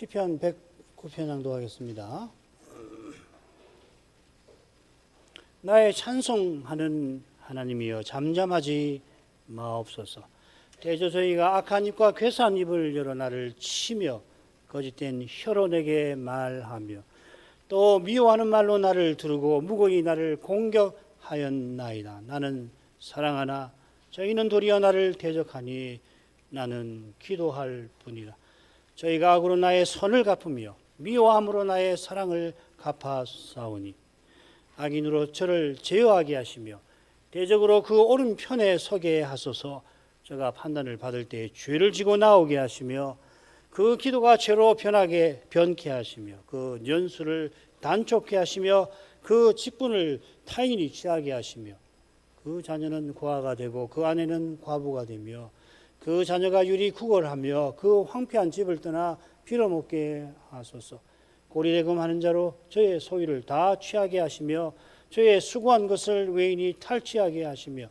시편 109편 낭독하겠습니다. 나의 찬송하는 하나님이여 잠잠하지 마옵소서. 대저 저희가 악한 입과 괴사한 입을 열어 나를 치며 거짓된 혀로 내게 말하며 또 미워하는 말로 나를 두르고 무고히 나를 공격하였나이다. 나는 사랑하나 저희는 도리어 나를 대적하니 나는 기도할 뿐이라. 저희가 악으로 나의 선을 갚으며 미워함으로 나의 사랑을 갚아싸우니 악인으로 저를 제어하게 하시며 대적으로 그 오른편에 서게 하소서. 저가 판단을 받을 때 죄를 지고 나오게 하시며 그 기도가 죄로 변케 하시며 그 연수를 단촉케 하시며 그 직분을 타인이 취하게 하시며 그 자녀는 고아가 되고 그 아내는 과부가 되며 그 자녀가 유리 구걸하며 그 황폐한 집을 떠나 빌어먹게 하소서. 고리대금하는 자로 저의 소유를 다 취하게 하시며 저의 수고한 것을 외인이 탈취하게 하시며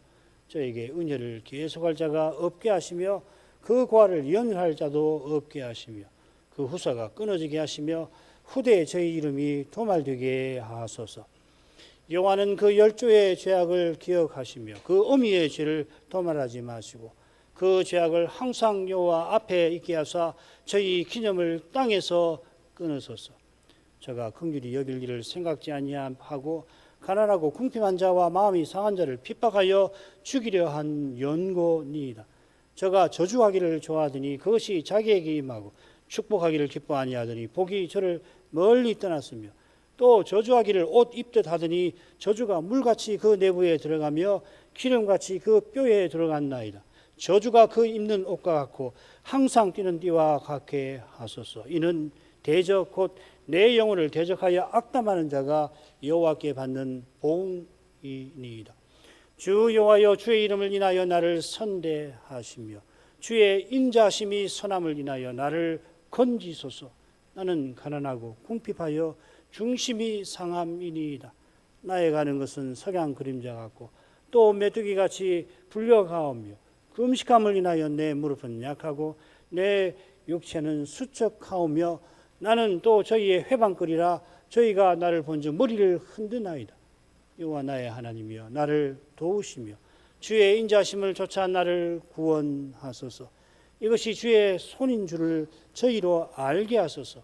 저에게 은혜를 계속할 자가 없게 하시며 그 고아를 연할 자도 없게 하시며 그 후사가 끊어지게 하시며 후대에 저희 이름이 도말되게 하소서. 여호와는 그 열조의 죄악을 기억하시며 그 어미의 죄를 도말하지 마시고 그 죄악을 항상 여호와 앞에 있게 하사 저희 기념을 땅에서 끊으소서. 저가 긍휼히 여길 일을 생각지 아니하고 가난하고 궁핍한 자와 마음이 상한 자를 핍박하여 죽이려 한 연고니이다. 저가 저주하기를 좋아하더니 그것이 자기에게 임하고 축복하기를 기뻐 아니하더니 복이 저를 멀리 떠났으며 또 저주하기를 옷 입듯 하더니 저주가 물같이 그 내부에 들어가며 기름같이 그 뼈에 들어갔나이다. 저주가 그 입는 옷과 같고 항상 뛰는 띠와 같게 하소서. 이는 대적 곧 내 영혼을 대적하여 악담하는 자가 여호와께 받는 보응이니이다. 주 여호와여 주의 이름을 인하여 나를 선대하시며 주의 인자심이 선함을 인하여 나를 건지소서. 나는 가난하고 궁핍하여 중심이 상함이니이다. 나의 가는 것은 석양 그림자 같고 또 메뚜기같이 불려가오며 금식함을 인하여 내 무릎은 약하고 내 육체는 수척하오며 나는 또 저희의 회방거리라. 저희가 나를 본즉 머리를 흔드나이다. 여호와 나의 하나님이여 나를 도우시며 주의 인자심을 좇아 나를 구원하소서. 이것이 주의 손인 줄을 저희로 알게 하소서.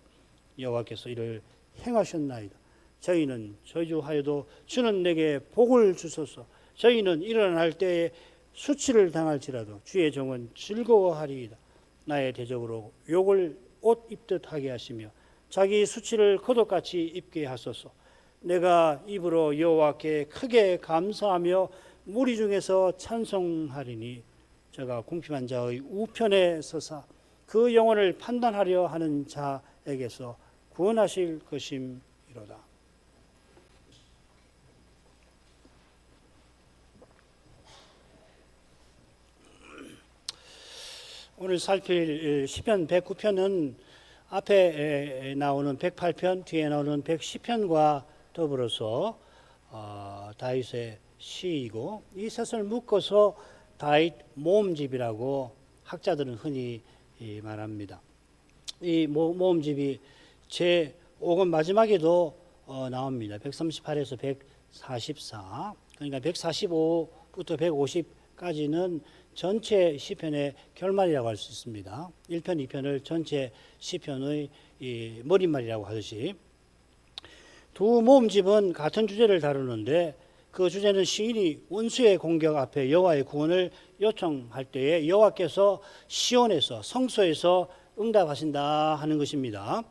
여호와께서 이를 행하셨나이다. 저희는 저주하여도 주는 내게 복을 주소서. 저희는 일어날 때에 수치를 당할지라도 주의 종은 즐거워하리이다. 나의 대적으로 욕을 옷 입듯 하게 하시며 자기 수치를 겉옷같이 입게 하소서. 내가 입으로 여호와께 크게 감사하며 무리 중에서 찬송하리니 저가 궁핍한 자의 우편에 서사 그 영혼을 판단하려 하는 자에게서 구원하실 것임이로다. 오늘 살필 시편 109편은 앞에 나오는 108편, 뒤에 나오는 110편과 더불어서 다윗의 시이고 이 셋을 묶어서 다윗 모음집이라고 학자들은 흔히 말합니다. 이 모음집이 제5권 마지막에도 나옵니다. 138에서 144, 그러니까 145부터 150까지는 전체 시편의 결말이라고 할 수 있습니다. 1편, 2편을 전체 시편의 머릿말이라고 하듯이 두 모음집은 같은 주제를 다루는데 그 주제는 시인이 원수의 공격 앞에 여호와의 구원을 요청할 때에 여호와께서 시온에서 성소에서 응답하신다 하는 것입니다.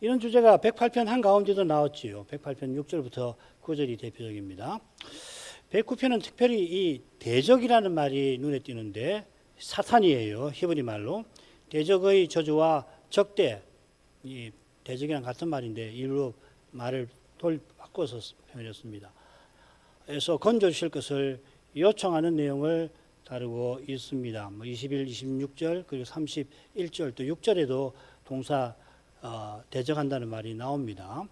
이런 주제가 108편 한가운데도 나왔지요. 108편 6절부터 9절이 대표적입니다. 109편은 특별히 이 대적이라는 말이 눈에 띄는데 사탄이에요. 히브리 말로. 대적의 저주와 적대, 이 대적이랑 같은 말인데 일부 말을 바꿔서 표현했습니다. 그래서 건져주실 것을 요청하는 내용을 다루고 있습니다. 21, 26절 그리고 31절 또 6절에도 동사 대적한다는 말이 나옵니다.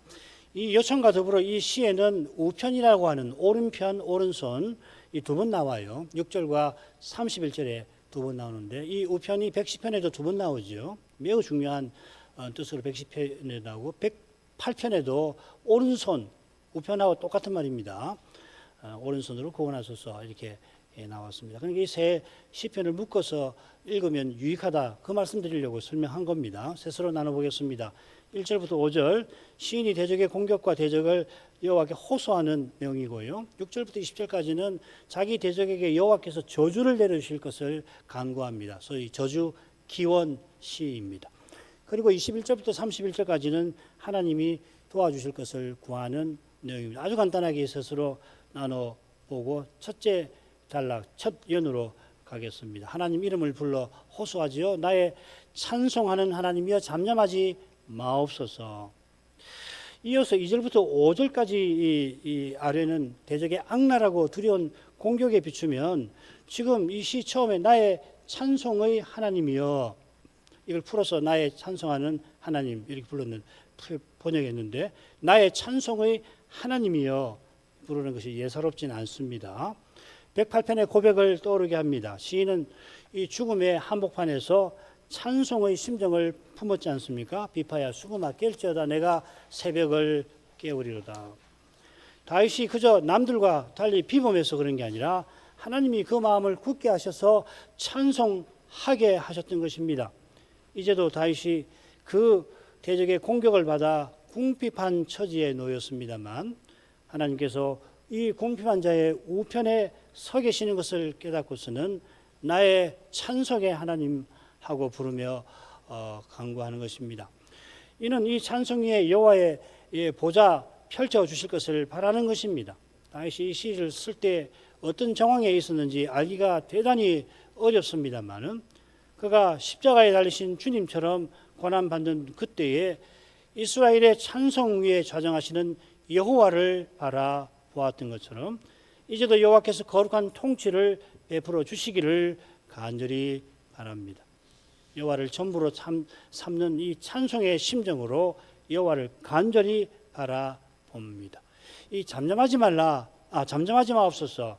이 요청과 더불어 이 시에는 우편이라고 하는 오른편, 오른손 이 두 번 나와요. 6절과 31절에 두 번 나오는데 이 우편이 110편에도 두 번 나오죠. 매우 중요한 뜻으로 110편에 나오고 108편에도 오른손 우편하고 똑같은 말입니다. 오른손으로 구원하소서 이렇게 나왔습니다. 그러니까 이 세 시편을 묶어서 읽으면 유익하다 그 말씀드리려고 설명한 겁니다. 셋으로 나눠보겠습니다. 1절부터 5절 시인이 대적의 공격과 대적을 여호와께 호소하는 내용이고요. 6절부터 20절까지는 자기 대적에게 여호와께서 저주를 내려주실 것을 간구합니다. 소위 저주 기원 시입니다. 그리고 21절부터 31절까지는 하나님이 도와주실 것을 구하는 내용입니다. 아주 간단하게 셋으로 나눠보고 첫째 단락 첫 연으로 가겠습니다. 하나님 이름을 불러 호소하지요. 나의 찬송하는 하나님이여 잠잠하지 마옵소서. 이어서 2절부터 5절까지 이 아래는 대적의 악랄하고 두려운 공격에 비추면 지금 이 시 처음에 나의 찬송의 하나님이여 이걸 풀어서 나의 찬송하는 하나님 이렇게 번역했는데 나의 찬송의 하나님이여 부르는 것이 예사롭지는 않습니다. 108편의 고백을 떠오르게 합니다. 시인은 이 죽음의 한복판에서 찬송의 심정을 품었지 않습니까? 비파야 수금아 깰지어다 내가 새벽을 깨우리로다. 다윗이 그저 남들과 달리 비범해서 그런 게 아니라 하나님이 그 마음을 굳게 하셔서 찬송하게 하셨던 것입니다. 이제도 다윗이 그 대적의 공격을 받아 궁핍한 처지에 놓였습니다만 하나님께서 이 궁핍한 자의 우편에 서 계시는 것을 깨닫고서는 나의 찬송의 하나님 하고 부르며 간구하는 것입니다. 이는 이 찬송 위에 여호와의 보좌 펼쳐 주실 것을 바라는 것입니다. 다윗이 이 시를 쓸 때 어떤 정황에 있었는지 알기가 대단히 어렵습니다만은 그가 십자가에 달리신 주님처럼 고난받는 그때에 이스라엘의 찬송 위에 좌정하시는 여호와를 바라보았던 것처럼 이제도 여호와께서 거룩한 통치를 베풀어 주시기를 간절히 바랍니다. 여호와를 전부로 삼는 이 찬송의 심정으로 여호와를 간절히 바라봅니다. 이 잠잠하지 마옵소서.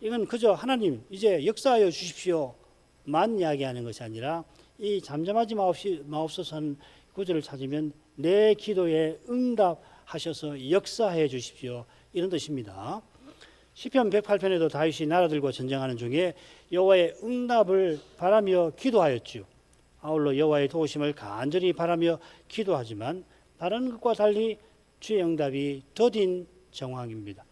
이건 그저 하나님 이제 역사하여 주십시오만 이야기하는 것이 아니라 이 잠잠하지 마옵소서 하는 구절을 찾으면 내 기도에 응답하셔서 역사해 주십시오 이런 뜻입니다. 시편 108편에도 다윗이 나라들과 전쟁하는 중에 여호와의 응답을 바라며 기도하였지요. 아울러 여호와의 도우심을 간절히 바라며 기도하지만 다른 것과 달리 주의 응답이 더딘 정황입니다.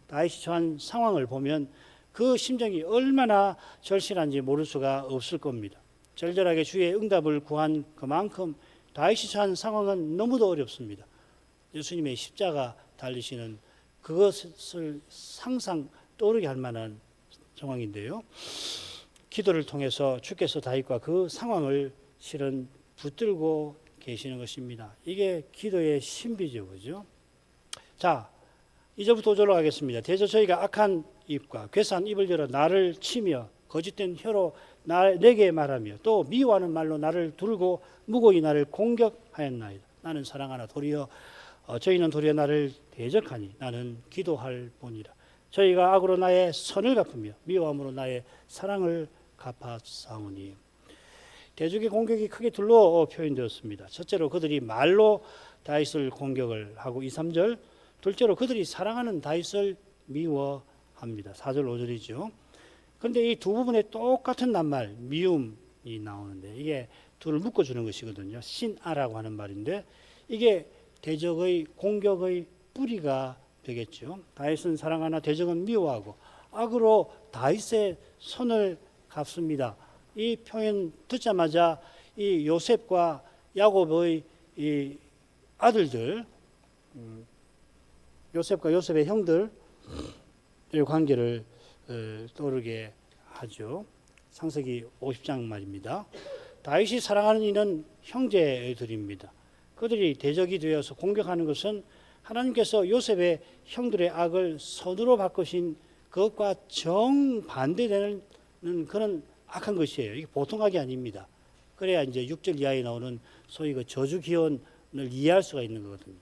다윗이 처한 상황을 보면 그 심정이 얼마나 절실한지 모를 수가 없을 겁니다. 절절하게 주의 응답을 구한 그만큼 다윗이 처한 상황은 너무도 어렵습니다. 예수님의 십자가 달리시는 그것을 상상 떠오르게 할 만한 정황인데요. 기도를 통해서 주께서 다윗과 그 상황을 실은 붙들고 계시는 것입니다. 이게 기도의 신비죠, 그죠? 자, 이제부터 5절로 가겠습니다. 대저 저희가 악한 입과 괴사한 입을 열어 나를 치며 거짓된 혀로 내게 말하며 또 미워하는 말로 나를 두르고 무고히 나를 공격하였나이다. 나는 사랑하나 도리어 저희는 도리어 나를 대적하니 나는 기도할 뿐이라. 저희가 악으로 나의 선을 갚으며 미워함으로 나의 사랑을 갚아싸우니. 대적의 공격이 크게 둘로 표현되었습니다. 첫째로 그들이 말로 다윗을 공격을 하고 2, 3절. 둘째로 그들이 사랑하는 다윗을 미워합니다. 4절, 5절이죠. 그런데 이 두 부분에 똑같은 낱말 미움이 나오는데 이게 둘을 묶어주는 것이거든요. 신아라고 하는 말인데 이게 대적의 공격의 뿌리가 되겠죠. 다윗은 사랑하나 대적은 미워하고 악으로 다윗의 손을 갚습니다. 이 표현 듣자마자 이 요셉과 야곱의 이 아들들, 요셉과 요셉의 형들의 관계를 떠오르게 하죠. 창세기 50장 말입니다. 다윗이 사랑하는 이는 형제들입니다. 그들이 대적이 되어서 공격하는 것은 하나님께서 요셉의 형들의 악을 선으로 바꾸신 그것과 정반대되는 그런 악한 것이에요. 이게 보통 악이 아닙니다. 그래야 이제 6절 이하에 나오는 소위 그 저주 기원을 이해할 수가 있는 거거든요.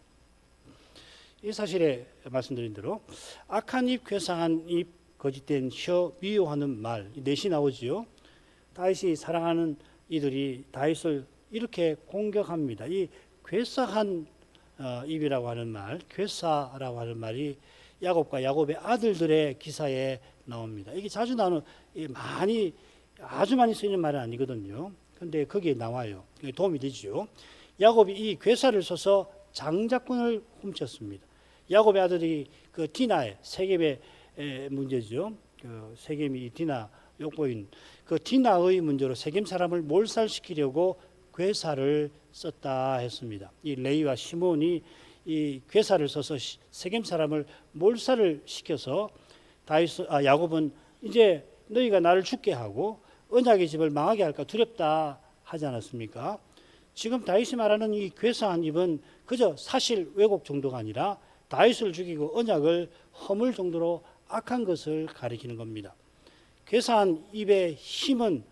이 사실에 말씀드린 대로 악한 입, 괴상한 입, 거짓된 혀, 미워하는 말 넷이 나오지요. 다윗이 사랑하는 이들이 다윗을 이렇게 공격합니다. 이 괴싹한 입이라고 하는 말, 괴사라고 하는 말이 야곱과 야곱의 아들들의 기사에 나옵니다. 이게 자주 나오는, 아주 많이 쓰이는 말은 아니거든요. 근데 거기에 나와요. 도움이 되죠. 야곱이 이 괴사를 써서 장자권을 훔쳤습니다. 야곱의 아들이 그 디나의 세겜의 문제죠. 그 세겜이 디나 욕보인 그 디나의 문제로 세겜 사람을 몰살시키려고 괴사를 썼다 했습니다. 이 레위와 시몬이 이 괴사를 써서 세겜 사람을 몰살을 시켜서 야곱은 이제 너희가 나를 죽게 하고 언약의 집을 망하게 할까 두렵다 하지 않았습니까? 지금 다윗이 말하는 이 괴사한 입은 그저 사실 왜곡 정도가 아니라 다윗을 죽이고 언약을 허물 정도로 악한 것을 가리키는 겁니다. 괴사한 입의 힘은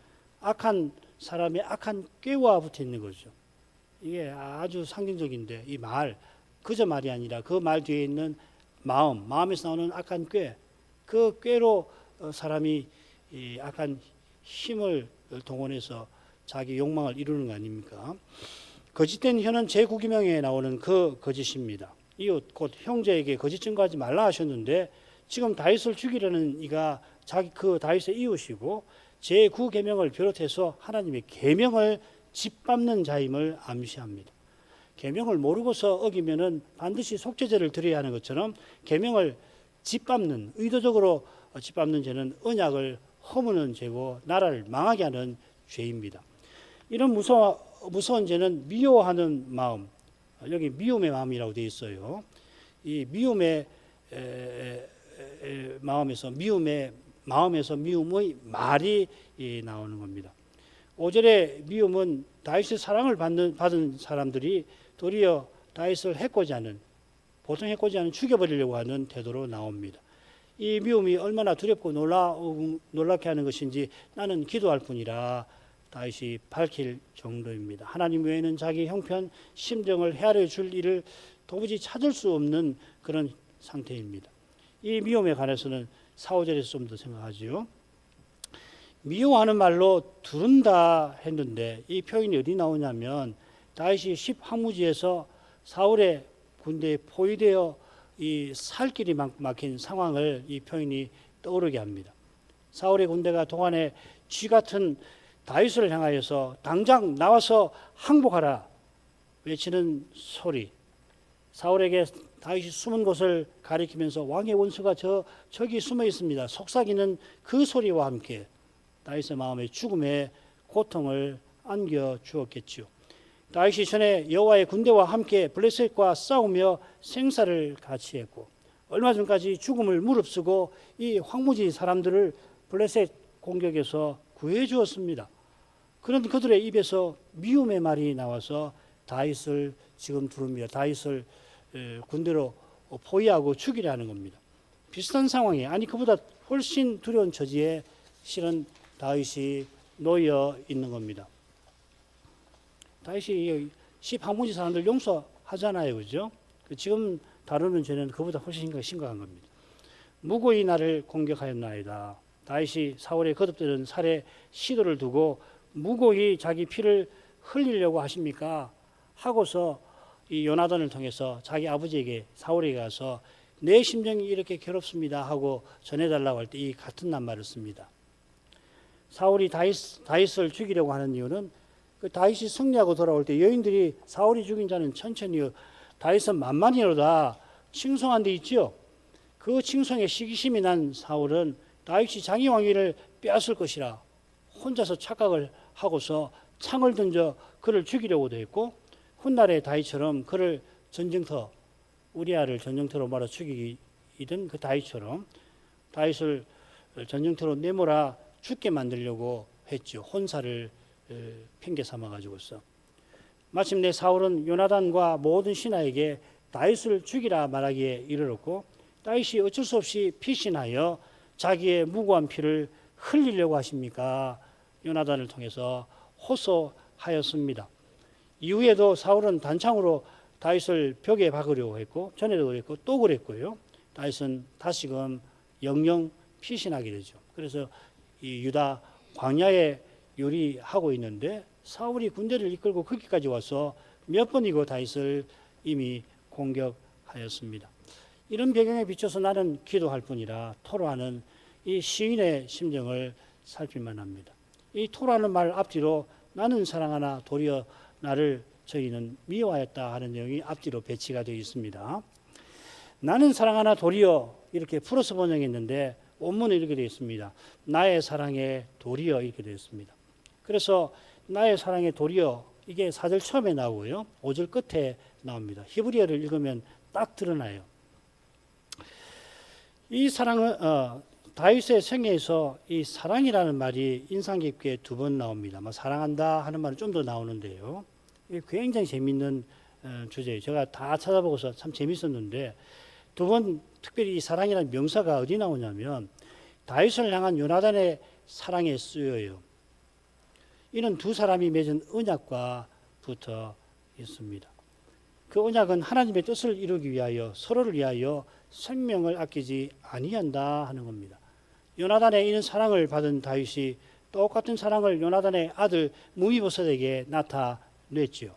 악한 사람의 악한 꾀와 붙어 있는 거죠. 이게 아주 상징적인데 이 말, 그저 말이 아니라 그 말 뒤에 있는 마음에서 나오는 악한 꾀, 그 꾀로 사람이 이 악한 힘을 동원해서 자기 욕망을 이루는 거 아닙니까? 거짓된 혀는 제9계명에 나오는 그 거짓입니다. 이웃 곧 형제에게 거짓 증거하지 말라 하셨는데 지금 다윗을 죽이려는 이가 자기 그 다윗의 이웃이고 제9계명을 비롯해서 하나님의 계명을 짓밟는 자임을 암시합니다. 계명을 모르고서 어기면은 반드시 속죄제를 드려야 하는 것처럼 계명을 짓밟는, 의도적으로 짓밟는 죄는 언약을 허무는 죄고 나라를 망하게 하는 죄입니다. 이런 무서운 죄는 미워하는 마음, 여기 미움의 마음이라고 되어 있어요. 이 미움의 마음에서 미움의 말이 나오는 겁니다. 5절의 미움은 다윗의 사랑을 받은 사람들이 도리어 다윗을 보통 해코지 않은 죽여버리려고 하는 태도로 나옵니다. 이 미움이 얼마나 두렵고 놀랍게 하는 것인지 나는 기도할 뿐이라 다윗이 밝힐 정도입니다. 하나님 외에는 자기 형편, 심정을 헤아려 줄 일을 도무지 찾을 수 없는 그런 상태입니다. 이 미움에 관해서는 4, 5절에서 좀 더 생각하지요. 미워하는 말로 두른다 했는데 이 표현이 어디 나오냐면 다윗이 십화무지에서 사울의 군대에 포위되어 이 살길이 막힌 상황을 이 표현이 떠오르게 합니다. 사울의 군대가 동안에 쥐 같은 다윗을 향하여서 당장 나와서 항복하라 외치는 소리, 사울에게 다윗이 숨은 곳을 가리키면서 왕의 원수가 저기 숨어 있습니다 속삭이는 그 소리와 함께 다윗의 마음에 죽음의 고통을 안겨 주었겠지요. 다윗이 전에 여호와의 군대와 함께 블레셋과 싸우며 생사를 같이 했고 얼마 전까지 죽음을 무릅쓰고 이 황무지 사람들을 블레셋 공격에서 구해 주었습니다. 그런데 그들의 입에서 미움의 말이 나와서 다윗을 지금 두릅니다. 다윗을 군대로 포위하고 죽이려 하는 겁니다. 비슷한 상황에, 그보다 훨씬 두려운 처지에 실은 다윗이 놓여 있는 겁니다. 다윗이 십화무지 사람들 용서하잖아요, 그죠? 지금 다루는 죄는 그보다 훨씬 심각한 겁니다. 무고히 나를 공격하였나이다. 다윗이 사울의 거듭되는 살해 시도를 두고 무고히 자기 피를 흘리려고 하십니까? 하고서 이 요나단을 통해서 자기 아버지에게 사울에게 가서 내 심정이 이렇게 괴롭습니다 하고 전해달라고 할 때 이 같은 낱말을 씁니다. 사울이 다윗을 죽이려고 하는 이유는 그 다윗이 승리하고 돌아올 때 여인들이 사울이 죽인 자는 천천히요 다윗은 만만히로다 칭송한 데 있지요. 그 칭송에 시기심이 난 사울은 다윗이 자기 왕위를 빼앗을 것이라 혼자서 착각을 하고서 창을 던져 그를 죽이려고도 했고 훗날의 다윗처럼 그를 우리아를 전쟁터로 말아 죽이던 그 다윗처럼 다윗을 전쟁터로 내몰아 죽게 만들려고 했죠. 혼사를 핑계 삼아가지고서. 마침내 사울은 요나단과 모든 신하에게 다윗을 죽이라 말하기에 이르렀고 다윗이 어쩔 수 없이 피신하여 자기의 무고한 피를 흘리려고 하십니까? 요나단을 통해서 호소하였습니다. 이후에도 사울은 단창으로 다윗을 벽에 박으려고 했고 전에도 그랬고 또 그랬고요. 다윗은 다시금 영영 피신하게 되죠. 그래서 이 유다 광야에 요리하고 있는데 사울이 군대를 이끌고 거기까지 와서 몇 번이고 다윗을 이미 공격하였습니다. 이런 배경에 비춰서 나는 기도할 뿐이라 토로하는 이 시인의 심정을 살필만 합니다. 이 토로하는 말 앞뒤로 나는 사랑하나 도리어 나를 저희는 미워하였다 하는 내용이 앞뒤로 배치가 되어 있습니다. 나는 사랑하나 도리어 이렇게 풀어서 번역했는데 원문은 이렇게 되어 있습니다. 나의 사랑에 도리어 이렇게 되어 있습니다. 그래서 나의 사랑에 도리어 이게 4절 처음에 나오고요. 5절 끝에 나옵니다. 히브리어를 읽으면 딱 드러나요. 이 사랑은 다윗의 생애에서 이 사랑이라는 말이 인상 깊게 2번 나옵니다. 사랑한다 하는 말은 좀 더 나오는데요. 이게 굉장히 재미있는 주제예요. 제가 다 찾아보고서 참 재밌었는데 2번 특별히 이 사랑이라는 명사가 어디 나오냐면 다윗을 향한 요나단의 사랑에 쓰여요. 이는 두 사람이 맺은 언약과 붙어 있습니다. 그 언약은 하나님의 뜻을 이루기 위하여 서로를 위하여 생명을 아끼지 아니한다 하는 겁니다. 요나단의 이런 사랑을 받은 다윗이 똑같은 사랑을 요나단의 아들 무비보셋에게 나타냈지요.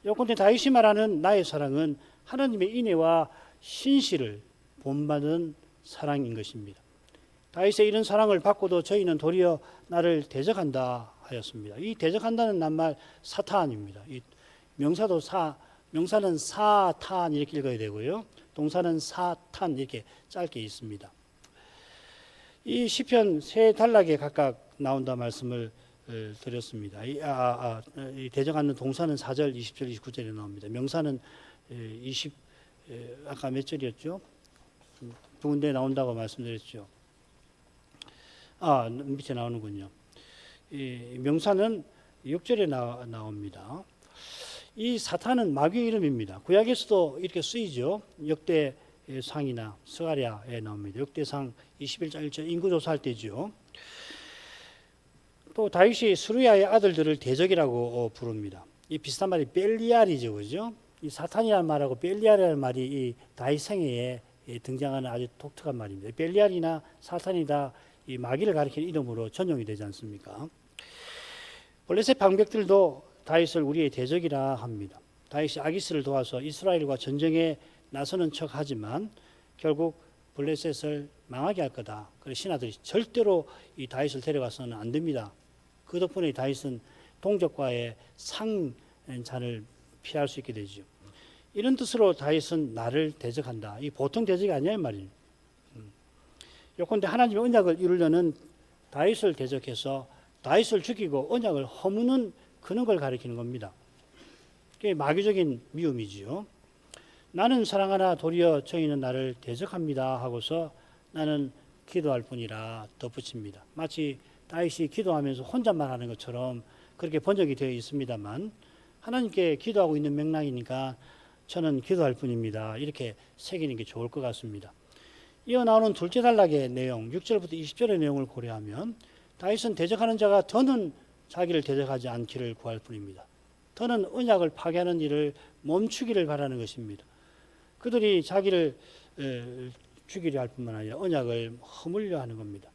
요컨대 다윗이 말하는 나의 사랑은 하나님의 인애와 신실을 본받은 사랑인 것입니다. 다윗의 이런 사랑을 받고도 저희는 도리어 나를 대적한다 하였습니다. 이 대적한다는 낱말 사탄입니다. 이 명사는 사탄 이렇게 읽어야 되고요. 동사는 사탄 이렇게 짧게 있습니다. 이 시편 세 단락에 각각 나온다 말씀을 드렸습니다. 이 대적하는 동사는 4절, 20절, 29절에 나옵니다. 명사는 아까 몇 절이었죠? 두 군데 나온다고 말씀드렸죠. 밑에 나오는군요. 이 명사는 6절에 나옵니다. 이 사탄은 마귀의 이름입니다. 구약에서도 이렇게 쓰이죠. 역대상이나 스가랴에 나옵니다. 역대상 21장 1절 인구조사할 때죠. 또 다윗이 스루야의 아들들을 대적이라고 부릅니다. 이 비슷한 말이 벨리알이죠, 그죠? 이 사탄이라는 말하고 벨리알이라는 말이 이 다윗 생애에 등장하는 아주 독특한 말입니다. 벨리알이나 사탄이 다 이 마귀를 가리키는 이름으로 전용이 되지 않습니까? 블레셋 방백들도 다윗을 우리의 대적이라 합니다. 다윗이 아기스를 도와서 이스라엘과 전쟁에 나서는 척하지만 결국 블레셋을 망하게 할 거다. 그래서 신하들이 절대로 이 다윗을 데려가서는 안 됩니다. 그 덕분에 다윗은 동족과의 상잔을 피할 수 있게 되죠. 이런 뜻으로 다윗은 나를 대적한다. 이 보통 대적이 아니야 이 말이에요. 요컨대 하나님의 언약을 이루려는 다윗을 대적해서 다윗을 죽이고 언약을 허무는 그런 걸 가리키는 겁니다. 그게 마귀적인 미움이지요. 나는 사랑하나 도리어 저희는 나를 대적합니다 하고서 나는 기도할 뿐이라 덧붙입니다. 마치 다윗이 기도하면서 혼잣말 하는 것처럼 그렇게 번역이 되어 있습니다만 하나님께 기도하고 있는 맥락이니까 저는 기도할 뿐입니다. 이렇게 새기는 게 좋을 것 같습니다. 이어 나오는 둘째 단락의 내용 6절부터 20절의 내용을 고려하면 다윗은 대적하는 자가 더는 자기를 대적하지 않기를 구할 뿐입니다. 더는 언약을 파괴하는 일을 멈추기를 바라는 것입니다. 그들이 자기를 죽이려 할 뿐만 아니라 언약을 허물려 하는 겁니다.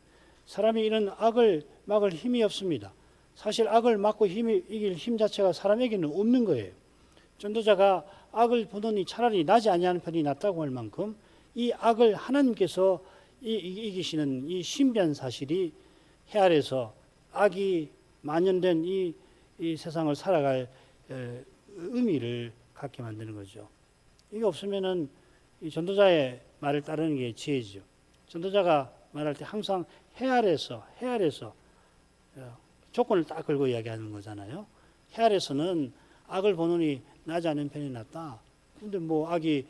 사람이 이런 악을 막을 힘이 없습니다. 사실 악을 막고 이길 힘 자체가 사람에게는 없는 거예요. 전도자가 악을 보더니 차라리 나지 아니하는 편이 낫다고 할 만큼 이 악을 하나님께서 이기시는 이 신비한 사실이 해 아래서 악이 만연된 이 세상을 살아갈 의미를 갖게 만드는 거죠. 이게 없으면은 이 전도자의 말을 따르는 게 지혜죠. 전도자가 말할 때 항상 해 아래서 조건을 딱 걸고 이야기하는 거잖아요. 해 아래서는 악을 보느니 나지 않은 편이 낫다. 근데 뭐 악이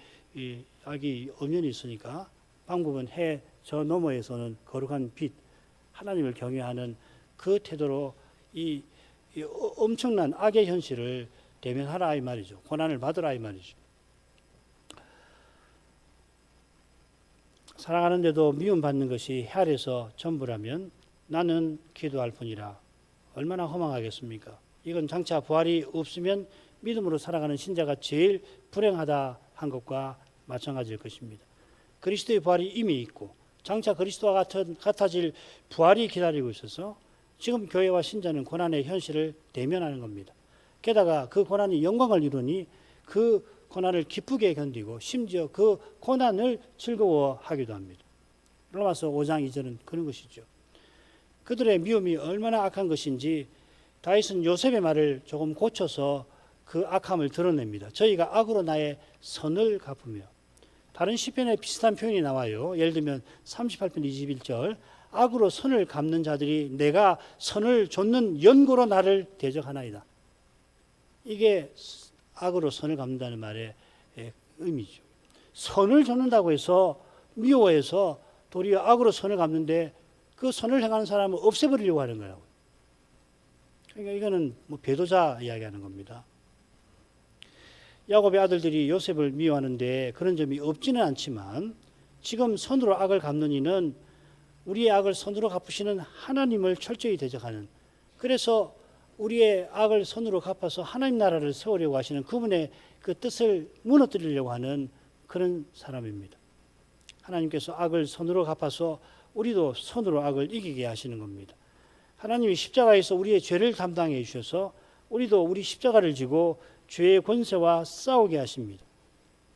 엄연히 있으니까 방법은 해 저 너머에서는 거룩한 빛 하나님을 경외하는 그 태도로 이 엄청난 악의 현실을 대면하라 이 말이죠. 고난을 받으라 이 말이죠. 사랑하는데도 미움받는 것이 해 아래서 전부라면 나는 기도할 뿐이라 얼마나 허망하겠습니까? 이건 장차 부활이 없으면 믿음으로 살아가는 신자가 제일 불행하다 한 것과 마찬가지일 것입니다. 그리스도의 부활이 이미 있고 장차 그리스도와 같아질 부활이 기다리고 있어서 지금 교회와 신자는 고난의 현실을 대면하는 겁니다. 게다가 그 고난이 영광을 이루니 그 고난을 기쁘게 견디고 심지어 그 고난을 즐거워하기도 합니다. 로마서 5장 2절은 그런 것이죠. 그들의 미움이 얼마나 악한 것인지 다윗은 요셉의 말을 조금 고쳐서 그 악함을 드러냅니다. 저희가 악으로 나의 선을 갚으며. 다른 시편에 비슷한 표현이 나와요. 예를 들면 38편 21절 악으로 선을 갚는 자들이 내가 선을 좇는 연고로 나를 대적하나이다. 이게 악으로 선을 갚는다는 말의 의미죠. 선을 좇는다고 해서 미워해서 도리어 악으로 선을 갚는데 그 선을 행하는 사람을 없애버리려고 하는 거라고요. 그러니까 이거는 뭐 배도자 이야기하는 겁니다. 야곱의 아들들이 요셉을 미워하는데 그런 점이 없지는 않지만 지금 선으로 악을 갚는 이는 우리의 악을 선으로 갚으시는 하나님을 철저히 대적하는, 그래서 우리의 악을 선으로 갚아서 하나님 나라를 세우려고 하시는 그분의 그 뜻을 무너뜨리려고 하는 그런 사람입니다. 하나님께서 악을 선으로 갚아서 우리도 선으로 악을 이기게 하시는 겁니다. 하나님이 십자가에서 우리의 죄를 담당해 주셔서 우리도 우리 십자가를 지고 죄의 권세와 싸우게 하십니다.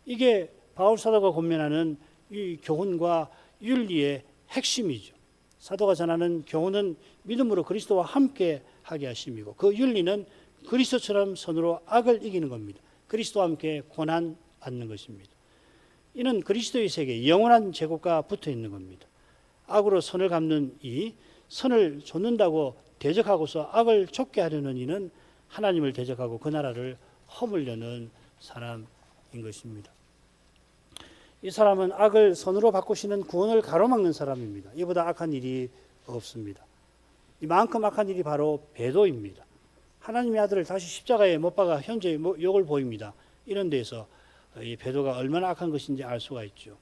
이게 바울 사도가 권면하는 이 교훈과 윤리의 핵심이죠. 사도가 전하는 교훈은 믿음으로 그리스도와 함께 하게 하심이고 그 윤리는 그리스도처럼 선으로 악을 이기는 겁니다. 그리스도와 함께 고난 받는 것입니다. 이는 그리스도의 세계에 영원한 제국과 붙어 있는 겁니다. 악으로 선을 갚는 이, 선을 좇는다고 대적하고서 악을 좇게 하려는 이는 하나님을 대적하고 그 나라를 허물려는 사람인 것입니다. 이 사람은 악을 선으로 바꾸시는 구원을 가로막는 사람입니다. 이보다 악한 일이 없습니다. 이만큼 악한 일이 바로 배도입니다. 하나님의 아들을 다시 십자가에 못 박아 현재 욕을 보입니다. 이런 데에서 이 배도가 얼마나 악한 것인지 알 수가 있죠.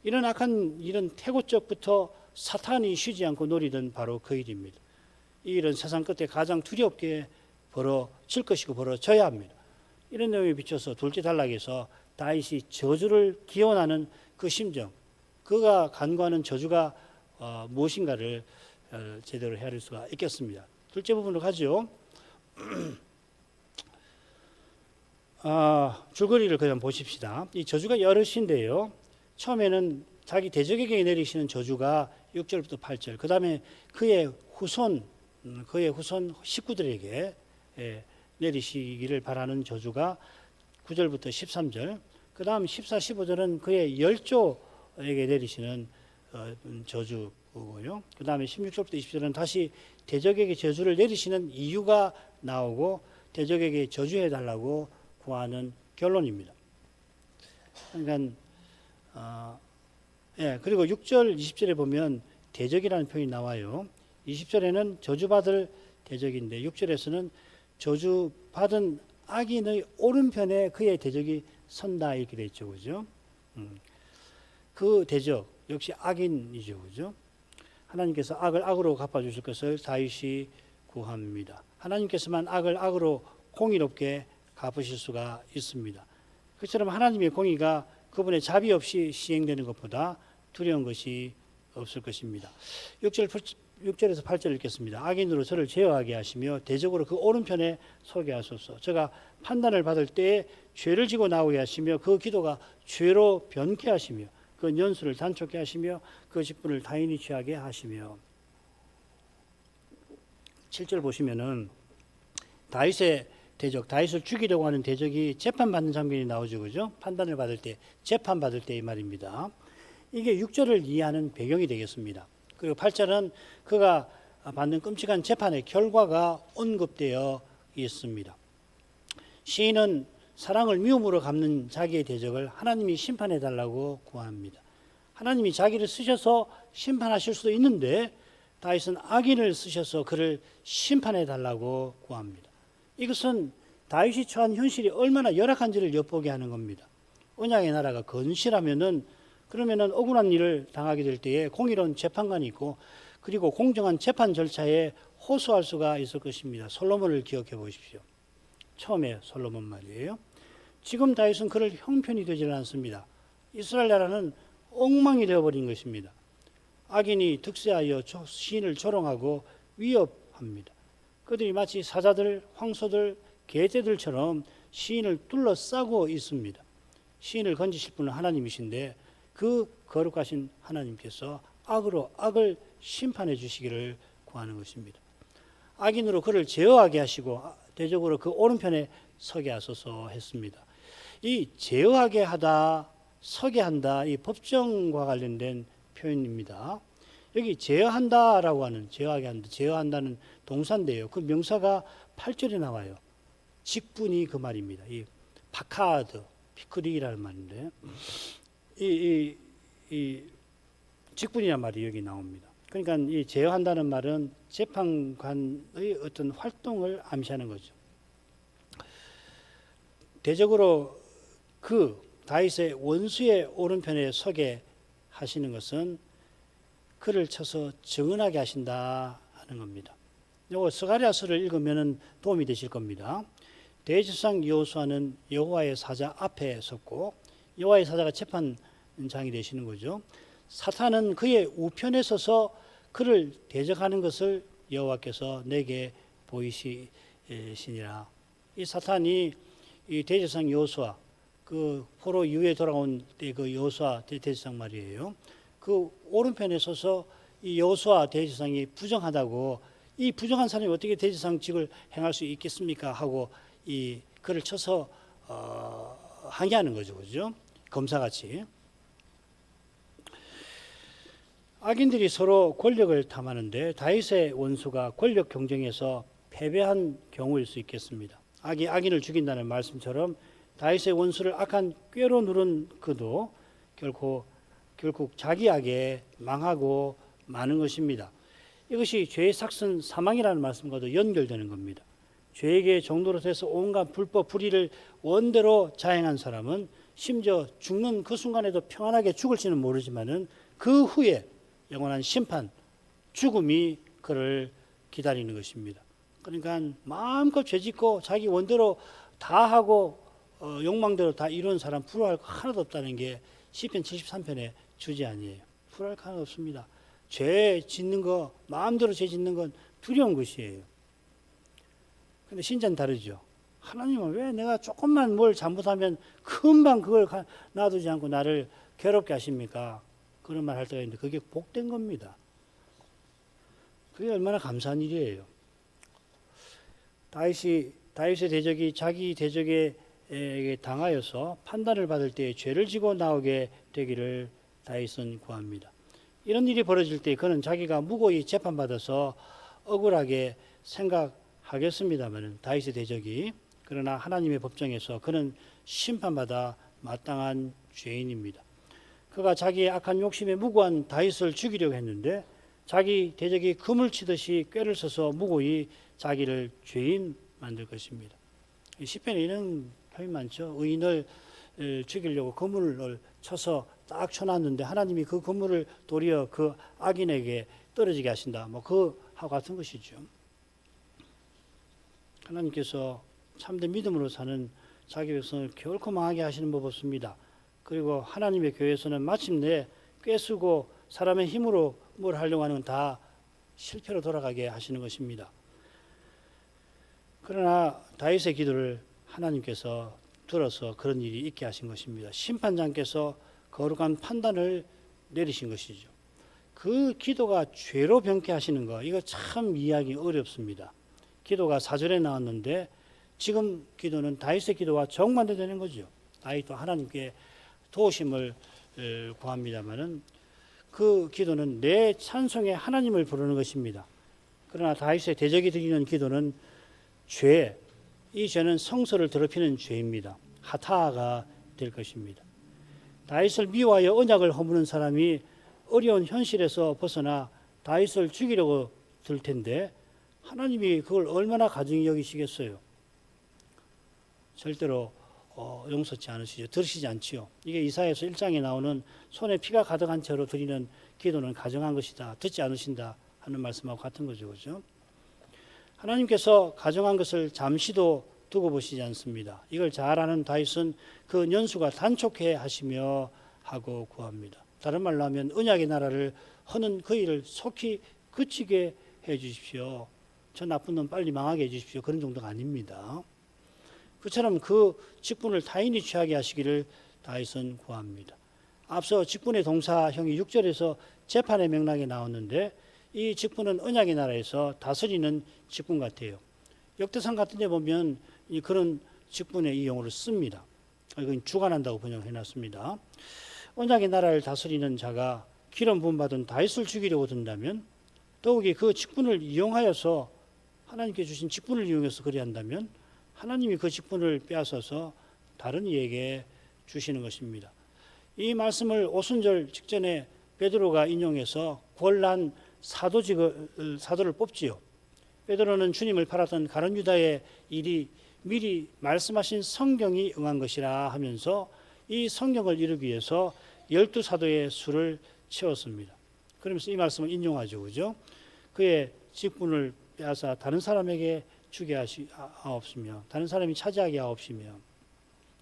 이런 악한 일은 태고적부터 사탄이 쉬지 않고 노리던 바로 그 일입니다. 이 일은 세상 끝에 가장 두렵게 벌어질 것이고 벌어져야 합니다. 이런 내용에 비춰서 둘째 단락에서 다윗이 저주를 기원하는 그 심정, 그가 간구하는 저주가 무엇인가를 제대로 헤아릴 수가 있겠습니다. 둘째 부분으로 가죠. 줄거리를 그냥 보십시다. 이 저주가 여럿인데요. 처음에는 자기 대적에게 내리시는 저주가 6절부터 8절, 그 다음에 그의 후손 식구들에게 내리시기를 바라는 저주가 9절부터 13절, 그 다음 14, 15절은 그의 열조에게 내리시는 저주고요. 그 다음에 16절부터 20절은 다시 대적에게 저주를 내리시는 이유가 나오고 대적에게 저주해달라고 구하는 결론입니다. 그러니까 그리고 6절, 20절에 보면 대적이라는 표현이 나와요. 20절에는 저주받을 대적인데 6절에서는 저주받은 악인의 오른편에 그의 대적이 선다 이렇게 돼 있죠, 그죠? 그 대적 역시 악인이죠, 그죠? 하나님께서 악을 악으로 갚아주실 것을 다윗이 구합니다. 하나님께서만 악을 악으로 공의롭게 갚으실 수가 있습니다. 그처럼 하나님의 공의가 그분의 자비 없이 시행되는 것보다 두려운 것이 없을 것입니다. 6절에서 8절 읽겠습니다. 악인으로 저를 제어하게 하시며 대적으로 그 오른편에 서게 하소서. 저가 판단을 받을 때에 죄를 지고 나오게 하시며 그 기도가 죄로 변케 하시며 그 연수를 단촉게 하시며 그 직분을 타인이 취하게 하시며. 7절 보시면은 다윗의 대적, 다윗을 죽이려고 하는 대적이 재판받는 장면이 나오죠, 그죠? 판단을 받을 때, 재판받을 때 이 말입니다. 이게 6절을 이해하는 배경이 되겠습니다. 그리고 8절은 그가 받는 끔찍한 재판의 결과가 언급되어 있습니다. 시인은 사랑을 미움으로 갚는 자기의 대적을 하나님이 심판해 달라고 구합니다. 하나님이 자기를 쓰셔서 심판하실 수도 있는데 다윗은 악인을 쓰셔서 그를 심판해 달라고 구합니다. 이것은 다윗이 처한 현실이 얼마나 열악한지를 엿보게 하는 겁니다. 언약의 나라가 건실하면은 그러면은 억울한 일을 당하게 될 때에 공의로운 재판관이 있고 그리고 공정한 재판 절차에 호소할 수가 있을 것입니다. 솔로몬을 기억해 보십시오. 처음에 솔로몬 말이에요. 지금 다윗은 그럴 형편이 되질 않습니다. 이스라엘 나라는 엉망이 되어버린 것입니다. 악인이 득세하여 시인을 조롱하고 위협합니다. 합니다. 그들이 마치 사자들, 황소들, 개떼들처럼 시인을 둘러싸고 있습니다. 시인을 건지실 분은 하나님이신데 그 거룩하신 하나님께서 악으로 악을 심판해 주시기를 구하는 것입니다. 악인으로 그를 제어하게 하시고 대적으로 그 오른편에 서게 하소서 했습니다. 이 제어하게 하다, 서게 한다, 이 법정과 관련된 표현입니다. 여기 제어한다라고 하는, 제어하게 한다, 제어한다는 동사인데요. 그 명사가 8절에 나와요. 직분이 그 말입니다. 이 파카드, 피크리라는 말인데 이 직분이라는 말이 여기 나옵니다. 그러니까 이 제어한다는 말은 재판관의 어떤 활동을 암시하는 거죠. 대적으로 그 다윗의 원수의 오른편에 서게 하시는 것은 그를 쳐서 정언하게 하신다 하는 겁니다. 요거 스가랴서를 읽으면 도움이 되실 겁니다. 대제사장 여호수아는 여호와의 사자 앞에 섰고 여호와의 사자가 재판장이 되시는 거죠. 사탄은 그의 우편에 서서 그를 대적하는 것을 여호와께서 내게 보이시니라. 이 사탄이 이 대제사장 여호수아 그 포로 이후에 돌아온 때 그 여호수아 대제사장 말이에요. 그 오른편에 서서 이 여호수아 대제사장이 부정하다고 이 부정한 사람이 어떻게 대제사장직을 행할 수 있겠습니까? 하고 이 그를 쳐서 항의하는 거죠, 그죠? 검사같이. 악인들이 서로 권력을 탐하는데 다윗의 원수가 권력 경쟁에서 패배한 경우일 수 있겠습니다. 악이 악인을 죽인다는 말씀처럼 다윗의 원수를 악한 꾀로 누른 그도 결국 자기 악에 망하고 마는 것입니다. 이것이 죄의 삭슨 사망이라는 말씀과도 연결되는 겁니다. 죄에게 종로로 돼서 온갖 불법 불의를 원대로 자행한 사람은 심지어 죽는 그 순간에도 평안하게 죽을지는 모르지만은 그 후에 영원한 심판, 죽음이 그를 기다리는 것입니다. 그러니까 마음껏 죄짓고 자기 원대로 다 하고 욕망대로 다 이룬 사람 부러워할 거 하나도 없다는 게 시편 73편의 주제 아니에요. 부러워할 거 하나도 없습니다. 죄 짓는 거, 마음대로 죄 짓는 건 두려운 것이에요. 근데 신자는 다르죠. 하나님은 왜 내가 조금만 뭘 잘못하면 금방 그걸 놔두지 않고 나를 괴롭게 하십니까? 그런 말 할 때가 있는데 그게 복된 겁니다. 그게 얼마나 감사한 일이에요. 다윗의 대적이 자기 대적에게 당하여서 판단을 받을 때 죄를 지고 나오게 되기를 다윗은 구합니다. 이런 일이 벌어질 때 그는 자기가 무고히 재판받아서 억울하게 생각하겠습니다만 다윗의 대적이 그러나 하나님의 법정에서 그는 심판받아 마땅한 죄인입니다. 그가 자기의 악한 욕심에 무고한 다윗을 죽이려고 했는데 자기 대적이 금을 치듯이 꾀를 써서 무고히 자기를 죄인 만들 것입니다. 시편에 이런 표현 많죠. 의인을 죽이려고 그물을 쳐서 딱 쳐놨는데 하나님이 그 그물을 도리어 그 악인에게 떨어지게 하신다. 뭐 그하고 같은 것이죠. 하나님께서 참된 믿음으로 사는 자기 백성을 결코 망하게 하시는 법 없습니다. 그리고 하나님의 교회에서는 마침내 꾀쓰고 사람의 힘으로 뭘 하려고 하는 건 다 실패로 돌아가게 하시는 것입니다. 그러나 다윗의 기도를 하나님께서 들어서 그런 일이 있게 하신 것입니다. 심판장께서 거룩한 판단을 내리신 것이죠. 그 기도가 죄로 병케 하시는 거 이거 참 이해하기 어렵습니다. 기도가 4절에 나왔는데 지금 기도는 다윗의 기도와 정반대되는 거죠. 다윗도 하나님께 도우심을 구합니다마는 그 기도는 내 찬송에 하나님을 부르는 것입니다. 그러나 다윗의 대적이 드리는 기도는 죄, 이 죄는 성소를 더럽히는 죄입니다. 하타가 될 것입니다. 다윗을 미워하여 언약을 허무는 사람이 어려운 현실에서 벗어나 다윗을 죽이려고 들 텐데 하나님이 그걸 얼마나 가증히 여기시겠어요? 절대로 용서치 않으시죠. 들으시지 않지요. 이게 이사야서 1장에 나오는 손에 피가 가득한 채로 드리는 기도는 가증한 것이다. 듣지 않으신다 하는 말씀하고 같은 거죠. 그렇죠? 하나님께서 가정한 것을 잠시도 두고 보시지 않습니다. 이걸 잘 아는 다윗은 그 년수가 단촉해 하시며 하고 구합니다. 다른 말로 하면 언약의 나라를 허는 그 일을 속히 그치게 해 주십시오. 저 나쁜 놈 빨리 망하게 해주십시오. 그런 정도가 아닙니다. 그처럼 그 직분을 타인이 취하게 하시기를 다윗은 구합니다. 앞서 직분의 동사형이 6절에서 재판의 맥락에 나왔는데 이 직분은 언약의 나라에서 다스리는 직분 같아요. 역대상 같은 데 보면 그런 직분의 이 용어를 씁니다. 이건 주관한다고 번역을 해놨습니다. 언약의 나라를 다스리는 자가 기름 부음 받은 다윗을 죽이려고 든다면, 더욱이 그 직분을 이용하여서 하나님께 주신 직분을 이용해서 그리 한다면 하나님이 그 직분을 빼앗아서 다른 이에게 주시는 것입니다. 이 말씀을 오순절 직전에 베드로가 인용해서 구원난 사도를 뽑지요. 베드로는 주님을 팔았던 가룟 유다의 일이 미리 말씀하신 성경이 응한 것이라 하면서 이 성경을 이루기 위해서 12사도의 수를 채웠습니다. 그러면서 이 말씀을 인용하죠. 그죠? 그의 직분을 빼앗아 다른 사람에게 주게 하옵시며, 다른 사람이 차지하게 하옵시며,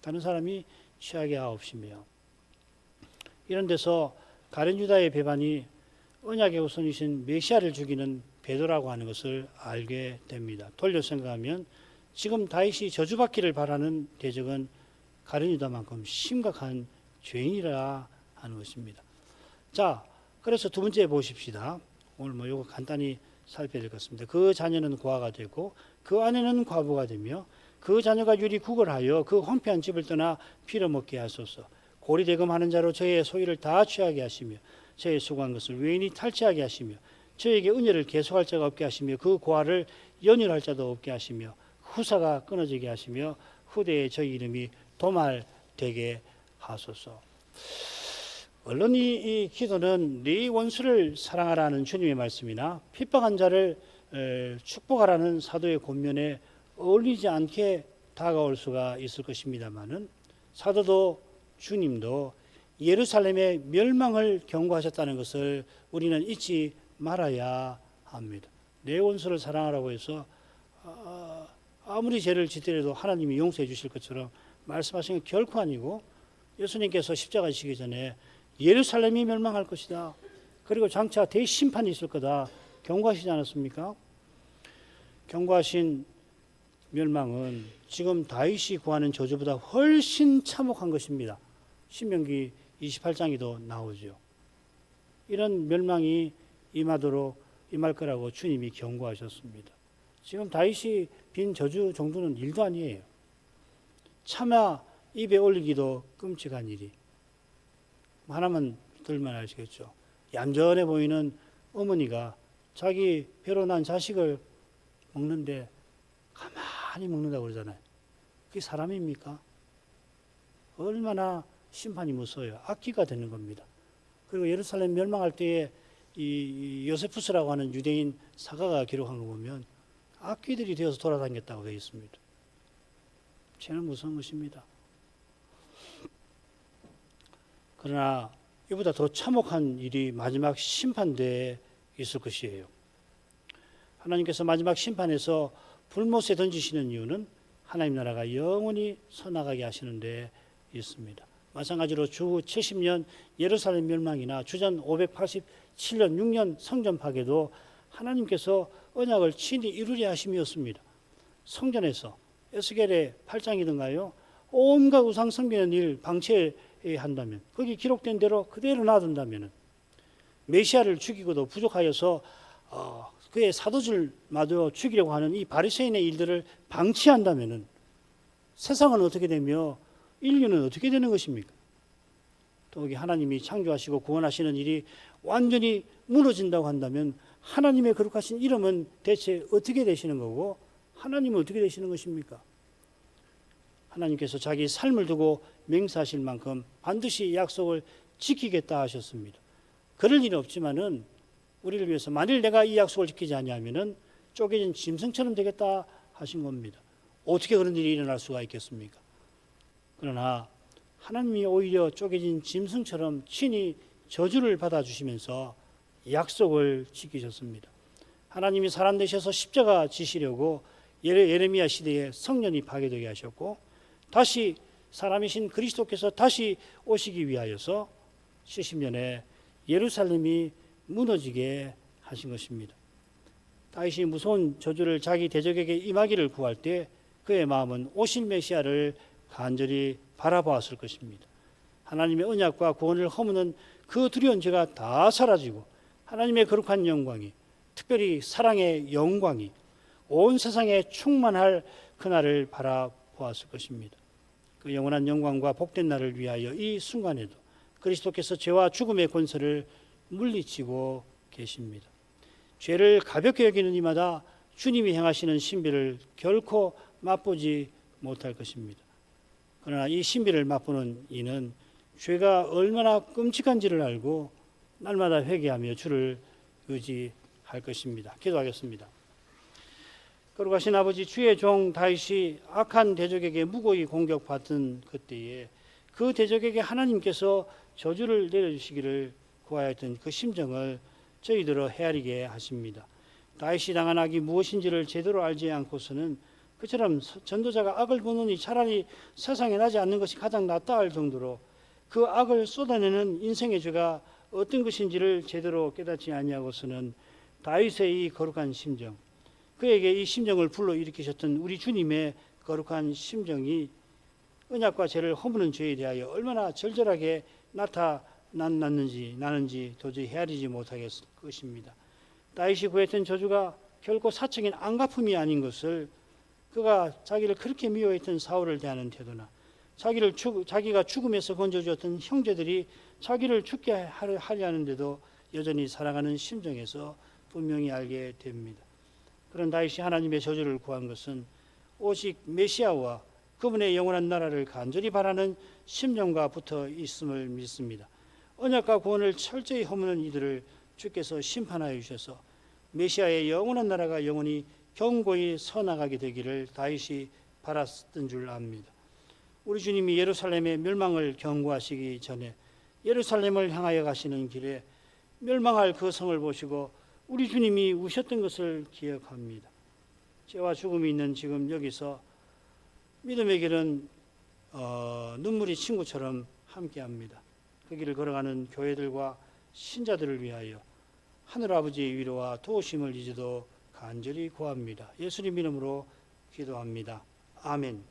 다른 사람이 취하게 하옵시며. 이런 데서 가룟 유다의 배반이 언약의 우선이신 메시아를 죽이는 배도라고 하는 것을 알게 됩니다. 돌려 생각하면 지금 다윗이 저주받기를 바라는 대적은 가룟 유다만큼 심각한 죄인이라 하는 것입니다. 자, 그래서 두 번째 보십시다. 오늘 이거 간단히 살펴야 될 것 같습니다. 그 자녀는 고아가 되고 그 아내는 과부가 되며 그 자녀가 유리 구걸하여 그 황폐한 집을 떠나 빌어먹게 하소서. 고리대금하는 자로 저의 소유를 다 취하게 하시며 저의 수고한 것을 외인이 탈취하게 하시며 저에게 은혜를 계속할 자가 없게 하시며 그 고아를 연율할 자도 없게 하시며 후사가 끊어지게 하시며 후대에 저희 이름이 도말되게 하소서. 물론 이 기도는 네 원수를 사랑하라는 주님의 말씀이나 핍박한 자를 축복하라는 사도의 권면에 어울리지 않게 다가올 수가 있을 것입니다마는, 사도도 주님도 예루살렘의 멸망을 경고하셨다는 것을 우리는 잊지 말아야 합니다. 내 원수를 사랑하라고 해서 아무리 죄를 짓더라도 하나님이 용서해 주실 것처럼 말씀하신 게 결코 아니고, 예수님께서 십자가 지기 전에 예루살렘이 멸망할 것이다, 그리고 장차 대심판이 있을 거다 경고하시지 않았습니까? 경고하신 멸망은 지금 다윗이 구하는 저주보다 훨씬 참혹한 것입니다. 신명기 28장에도 나오죠. 이런 멸망이 임할 거라고 주님이 경고하셨습니다. 지금 다윗이 빈 저주 정도는 일도 아니에요. 차마 입에 올리기도 끔찍한 일이. 하나만 들면 아시겠죠. 얌전해 보이는 어머니가 자기 배로 난 자식을 먹는데 가만히 먹는다고 그러잖아요. 그게 사람입니까? 얼마나 심판이 무서워요. 악기가 되는 겁니다. 그리고 예루살렘 멸망할 때에 이 요세푸스라고 하는 유대인 사가가 기록한 거 보면 악귀들이 되어서 돌아다녔다고 되어 있습니다. 죄는 무서운 것입니다. 그러나 이보다 더 참혹한 일이 마지막 심판대에 있을 것이에요. 하나님께서 마지막 심판에서 불못에 던지시는 이유는 하나님 나라가 영원히 서나가게 하시는 데 있습니다. 마찬가지로 주 70년 예루살렘 멸망이나 주전 587년 6년 성전 파괴도 하나님께서 언약을 친히 이루려 하심이었습니다. 성전에서 에스겔의 8장이든가요, 온갖 우상 섬기는 일 방치한다면, 거기 기록된 대로 그대로 놔둔다면, 메시아를 죽이고도 부족하여서 그의 사도들마저 죽이려고 하는 이 바리새인의 일들을 방치한다면 세상은 어떻게 되며 인류는 어떻게 되는 것입니까? 또 여기 하나님이 창조하시고 구원하시는 일이 완전히 무너진다고 한다면 하나님의 거룩하신 이름은 대체 어떻게 되시는 거고 하나님은 어떻게 되시는 것입니까? 하나님께서 자기 삶을 두고 맹세하실 만큼 반드시 약속을 지키겠다 하셨습니다. 그럴 일은 없지만은 우리를 위해서 만일 내가 이 약속을 지키지 아니하면은 쪼개진 짐승처럼 되겠다 하신 겁니다. 어떻게 그런 일이 일어날 수가 있겠습니까? 그러나 하나님이 오히려 쪼개진 짐승처럼 친히 저주를 받아주시면서 약속을 지키셨습니다. 하나님이 사람 되셔서 십자가 지시려고 예레미야 시대에 성년이 파괴되게 하셨고, 다시 사람이신 그리스도께서 다시 오시기 위하여서 70년에 예루살렘이 무너지게 하신 것입니다. 다윗이 무서운 저주를 자기 대적에게 임하기를 구할 때 그의 마음은 오실 메시아를 간절히 바라보았을 것입니다. 하나님의 언약과 구원을 허무는 그 두려운 죄가 다 사라지고 하나님의 거룩한 영광이, 특별히 사랑의 영광이 온 세상에 충만할 그날을 바라보았을 것입니다. 그 영원한 영광과 복된 날을 위하여 이 순간에도 그리스도께서 죄와 죽음의 권세를 물리치고 계십니다. 죄를 가볍게 여기는 이마다 주님이 행하시는 신비를 결코 맛보지 못할 것입니다. 그러나 이 신비를 맛보는 이는 죄가 얼마나 끔찍한지를 알고 날마다 회개하며 주를 의지할 것입니다. 기도하겠습니다. 거룩하신 아버지, 주의 종 다윗이 악한 대적에게 무고히 공격받은 그때에 그 대적에게 하나님께서 저주를 내려주시기를 구하였던 그 심정을 저희들어 헤아리게 하십니다. 다윗이 당한 악이 무엇인지를 제대로 알지 않고서는 그처럼 전도자가 악을 보느니 차라리 세상에 나지 않는 것이 가장 낫다 할 정도로 그 악을 쏟아내는 인생의 죄가 어떤 것인지를 제대로 깨닫지 아니하고서는 다윗의 이 거룩한 심정, 그에게 이 심정을 불러일으키셨던 우리 주님의 거룩한 심정이 언약과 죄를 허무는 죄에 대하여 얼마나 절절하게 나는지 도저히 헤아리지 못하겠을 것입니다. 다윗이 구했던 저주가 결코 사적인 안갚음이 아닌 것을, 그가 자기를 그렇게 미워했던 사울을 대하는 태도나 자기가 죽음에서 건져주었던 형제들이 자기를 죽게 하려 하는데도 여전히 사랑하는 심정에서 분명히 알게 됩니다. 그런 다윗이 하나님의 저주를 구한 것은 오직 메시아와 그분의 영원한 나라를 간절히 바라는 심정과 붙어 있음을 믿습니다. 언약과 구원을 철저히 허무는 이들을 주께서 심판하여 주셔서 메시아의 영원한 나라가 영원히 견고히 서나가게 되기를 다윗이 바랐던 줄 압니다. 우리 주님이 예루살렘의 멸망을 경고하시기 전에 예루살렘을 향하여 가시는 길에 멸망할 그 성을 보시고 우리 주님이 우셨던 것을 기억합니다. 죄와 죽음이 있는 지금 여기서 믿음의 길은 눈물이 친구처럼 함께합니다. 그 길을 걸어가는 교회들과 신자들을 위하여 하늘아버지의 위로와 도우심을 이제도 간절히 구합니다. 예수님 이름으로 기도합니다. 아멘.